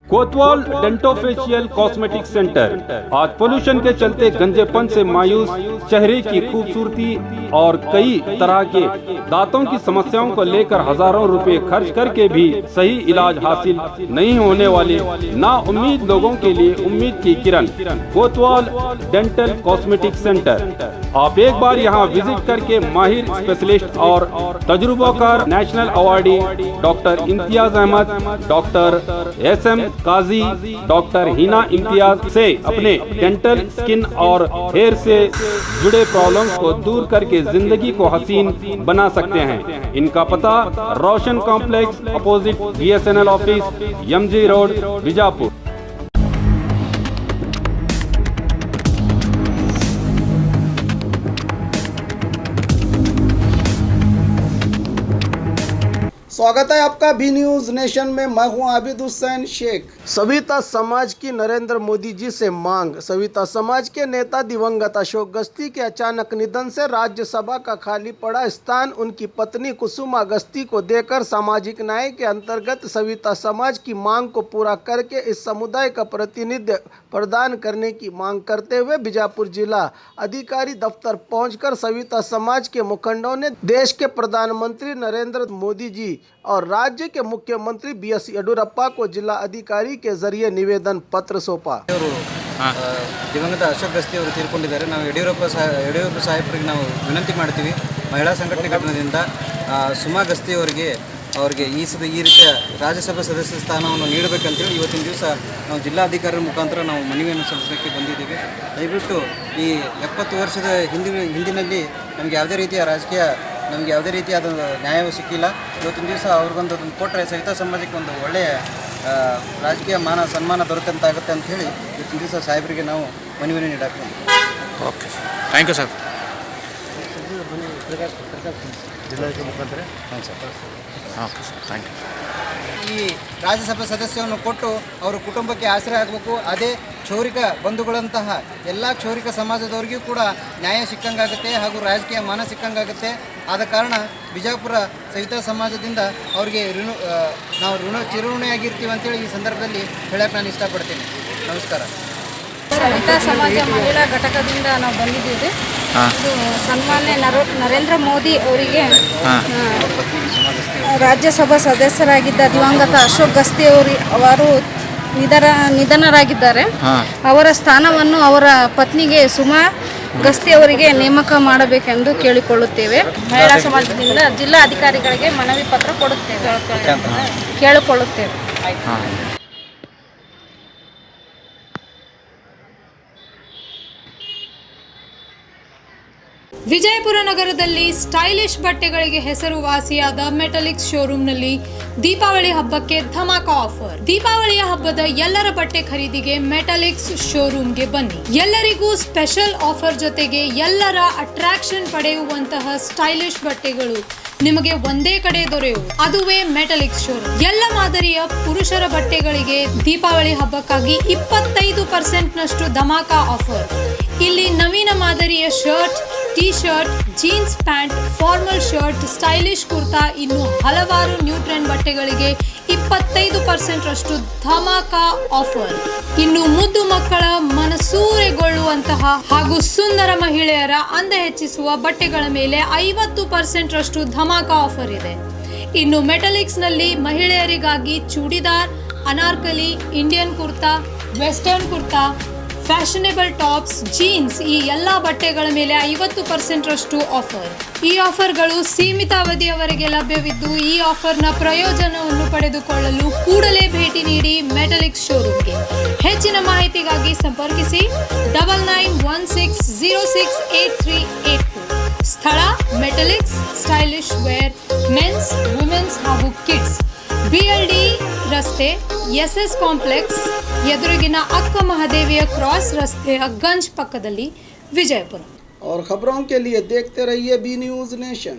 कोतवाल dentofacial cosmetic centre आज pollution के चलते गंजेपन से मायूस चेहरे की खूबसूरती और कई तरह के दांतों की समस्याओं को लेकर हजारों रुपए खर्च करके भी सही इलाज हासिल नहीं होने वाले ना उम्मीद लोगों के लिए उम्मीद की किरण कोतवाल डेंटल कॉस्मेटिक सेंटर। आप एक बार यहाँ विजिट करके माहिर स्पेशलिस्ट और तजुर्बाकार national awardee doctor Imtiaz Ahmed, doctor SM Qazi, doctor Hina Imtiaz से अपने डेंटल, स्किन और हेयर से जुड़े प्रॉब्लम्स को दूर करके जिंदगी को हसीन बना सकते हैं। इनका पता Roshan complex opposite BSNL office, MG road, Bijapur. स्वागत है आपका बी न्यूज नेशन में। मैं हूं आबिद हुसैन शेख। सविता समाज की नरेंद्र मोदी जी से मांग। सविता समाज के नेता दिवंगत अशोक गस्ती के अचानक निधन से राज्यसभा का खाली पड़ा स्थान उनकी पत्नी कुसुमा गस्ती को देकर सामाजिक न्याय के अंतर्गत सविता समाज की मांग को पूरा करके इस समुदाय का प्रतिनिधित्व प्रदान करने की मांग करते हुए बीजापुर जिला अधिकारी दफ्तर पहुंचकर सविता समाज के मुखंडों ने देश के प्रधानमंत्री नरेंद्र मोदी जी और राज्य के मुख्यमंत्री BS येडियुरप्पा को जिला अधिकारी के जरिए निवेदन पत्र सौंपा। ದಿವಂಗತ ಅಶೋಕ್ ಗಸ್ತಿ ಅವರು ತೀರ್ಕೊಂಡಿದ್ದಾರೆ। ನಾವು ಯಡಿಯೂರಪ್ಪ ಸಾಹೇಬರಿಗೆ ನಾವು ವಿನಂತಿ ಮಾಡ್ತೀವಿ, ಮಹಿಳಾ ಸಂಘಟನೆ ಘಟನೆಯಿಂದ ಸುಮಾ ಗಸ್ತಿ ಅವರಿಗೆ ಈ ರೀತಿಯ ರಾಜ್ಯಸಭಾ ಸದಸ್ಯ ಸ್ಥಾನವನ್ನು ನೀಡಬೇಕಂತೇಳಿ ಇವತ್ತಿನ ದಿವಸ ನಾವು ಜಿಲ್ಲಾಧಿಕಾರಿ ಮುಖಾಂತರ ನಾವು ಮನವಿಯನ್ನು ಸಲ್ಲಿಸಲಿಕ್ಕೆ ಬಂದಿದ್ದೀವಿ। ದಯವಿಟ್ಟು ಈ 70 ವರ್ಷದ ಹಿಂದಿನಲ್ಲಿ ನಮಗೆ ಯಾವುದೇ ರೀತಿಯಾದ ನ್ಯಾಯವೂ ಸಿಕ್ಕಿಲ್ಲ। ಇವತ್ತಿನ ದಿವಸ ಅವ್ರಿಗೊಂದು ಕೊಟ್ಟರೆ ಸವಿತಾ ಸಮಾಜಕ್ಕೆ ಒಂದು ಒಳ್ಳೆಯ ರಾಜಕೀಯ ಮಾನ ಸನ್ಮಾನ ದೊರಕಂತಾಗುತ್ತೆ ಅಂತ ಹೇಳಿ ಇವತ್ತಿನ ದಿವಸ ಸಾಹೇಬರಿಗೆ ನಾವು ಮನವಿಯನ್ನು ನೀಡಕ್ಕೆ ಓಕೆ ಥ್ಯಾಂಕ್ ಯು ಸರ್। ಜಿಲ್ಲಾಧಿಕಾರಿ ಮುಖಾಂತರ ಹಾಂ sir okay sir thank you. ಈ ರಾಜ್ಯಸಭಾ ಸದಸ್ಯವನ್ನು ಕೊಟ್ಟು ಅವರ ಕುಟುಂಬಕ್ಕೆ ಆಶ್ರಯ ಆಗಬೇಕು। ಅದೇ ಕ್ಷೌರಿಕ ಬಂಧುಗಳಂತಹ ಎಲ್ಲ ಕ್ಷೌರಿಕ ಸಮಾಜದವರಿಗೂ ಕೂಡ ನ್ಯಾಯ ಸಿಕ್ಕಂಗಾಗುತ್ತೆ ಹಾಗೂ ರಾಜಕೀಯ ಮಾನ ಸಿಕ್ಕಂಗಾಗುತ್ತೆ। ಆದ ಕಾರಣ ಬಿಜಾಪುರ ಸವಿತಾ ಸಮಾಜದಿಂದ ಅವರಿಗೆ ನಾವು ಚಿರಋಣಿಯಾಗಿರ್ತೀವಿ ಅಂತೇಳಿ ಈ ಸಂದರ್ಭದಲ್ಲಿ ಹೇಳಕ್ಕೆ ನಾನು ಇಷ್ಟಪಡ್ತೀನಿ। ನಮಸ್ಕಾರ। ಸವಿತಾ ಸಮಾಜ ಮಹಿಳಾ ಘಟಕದಿಂದ ನಾವು ಬಂದಿದ್ದೀವಿ। ಇದು ಸನ್ಮಾನ್ಯ ನರೇಂದ್ರ ಮೋದಿ ಅವರಿಗೆ ರಾಜ್ಯಸಭಾ ಸದಸ್ಯರಾಗಿದ್ದ ದಿವಂಗತ ಅಶೋಕ್ ಗಸ್ತಿ ಅವರು ನಿಧನರಾಗಿದ್ದಾರೆ। ಅವರ ಸ್ಥಾನವನ್ನು ಅವರ ಪತ್ನಿಗೆ ಸುಮಾ ಗಸ್ತಿ ಅವರಿಗೆ ನೇಮಕ ಮಾಡಬೇಕೆಂದು ಕೇಳಿಕೊಳ್ಳುತ್ತೇವೆ। ಮಹಿಳಾ ಸಮಾಜದಿಂದ ಜಿಲ್ಲಾ ಅಧಿಕಾರಿಗಳಿಗೆ ಮನವಿ ಪತ್ರ ಕೇಳಿಕೊಳ್ಳುತ್ತೇವೆ। ವಿಜಯಪುರ ನಗರದಲ್ಲಿ ಸ್ಟೈಲಿಶ್ ಬಟ್ಟೆಗಳಿಗೆ ಹೆಸರುವಾಸಿಯಾದ ಮೆಟಲಿಕ್ಸ್ ಶೋರೂಮ್ನಲ್ಲಿ ದೀಪಾವಳಿ ಹಬ್ಬಕ್ಕೆ ಧಮಾಕ ಆಫರ್। ದೀಪಾವಳಿಯ ಹಬ್ಬದ ಎಲ್ಲರ ಬಟ್ಟೆ ಖರೀದಿಗೆ ಮೆಟಲಿಕ್ಸ್ ಶೋರೂಮ್ಗೆ ಬನ್ನಿ। ಎಲ್ಲರಿಗೂ ಸ್ಪೆಷಲ್ ಆಫರ್ ಜೊತೆಗೆ ಎಲ್ಲರ ಅಟ್ರಾಕ್ಷನ್ ಪಡೆಯುವಂತಹ ಸ್ಟೈಲಿಶ್ ಬಟ್ಟೆಗಳು ನಿಮಗೆ ಒಂದೇ ಕಡೆ ದೊರೆಯುವುದು, ಅದುವೇ ಮೆಟಲಿಕ್ಸ್ ಶೋರೂಮ್। ಎಲ್ಲ ಮಾದರಿಯ ಪುರುಷರ ಬಟ್ಟೆಗಳಿಗೆ ದೀಪಾವಳಿ ಹಬ್ಬಕ್ಕಾಗಿ 25% ನಷ್ಟು ಧಮಾಕ ಆಫರ್। ಇಲ್ಲಿ ನವೀನ ಮಾದರಿಯ shirt, T shirt, jeans pant, formal shirt, stylish kurta, ಇನ್ನು ಹಲವಾರು ನ್ಯೂ ಟ್ರೆಂಡ್ ಬಟ್ಟೆಗಳಿಗೆ 25% ರಷ್ಟು ಧಮಾಕ ಆಫರ್। ಇನ್ನು ಮುದ್ದು ಮಕ್ಕಳ ಮನಸೂರೆಗೊಳ್ಳುವಂತಹ ಹಾಗೂ ಸುಂದರ ಮಹಿಳೆಯರ ಅಂದ ಹೆಚ್ಚಿಸುವ ಬಟ್ಟೆಗಳ ಮೇಲೆ 50% ರಷ್ಟು ಧಮಾಕ ಆಫರ್ ಇದೆ। ಇನ್ನು ಮೆಟಲಿಕ್ಸ್ ನಲ್ಲಿ ಮಹಿಳೆಯರಿಗಾಗಿ churidar, Anarkali, Indian kurta, western kurta, fashionable tops, jeans ಈ ಎಲ್ಲ ಬಟ್ಟೆಗಳ ಮೇಲೆ 50% ರಷ್ಟು ಆಫರ್। ಈ ಆಫರ್ಗಳು ಸೀಮಿತ ಅವಧಿಯವರೆಗೆ ಲಭ್ಯವಿದ್ದು ಈ ಆಫರ್ನ ಪ್ರಯೋಜನವನ್ನು ಪಡೆದುಕೊಳ್ಳಲು ಕೂಡಲೇ ಭೇಟಿ ನೀಡಿ ಮೆಟಲಿಕ್ಸ್ ಶೋರೂಮ್ಗೆ। ಹೆಚ್ಚಿನ ಮಾಹಿತಿಗಾಗಿ ಸಂಪರ್ಕಿಸಿ 9916068382। ಸ್ಥಳ Metaliks stylish wear men's, women's ಹಾಗೂ ಕಿಡ್ಸ್, BLD ರಸ್ತೆ, SS ಕಾಂಪ್ಲೆಕ್ಸ್ ಎದುರಿಗಿನ ಅಕ್ಕ ಮಹಾದೇವಿಯ ಕ್ರಾಸ್ ರಸ್ತೆಯ ಗಂಜ್ ಪಕ್ಕದಲ್ಲಿ, विजयपुर। और खबरों के लिए देखते रहिए बी न्यूज नेशन।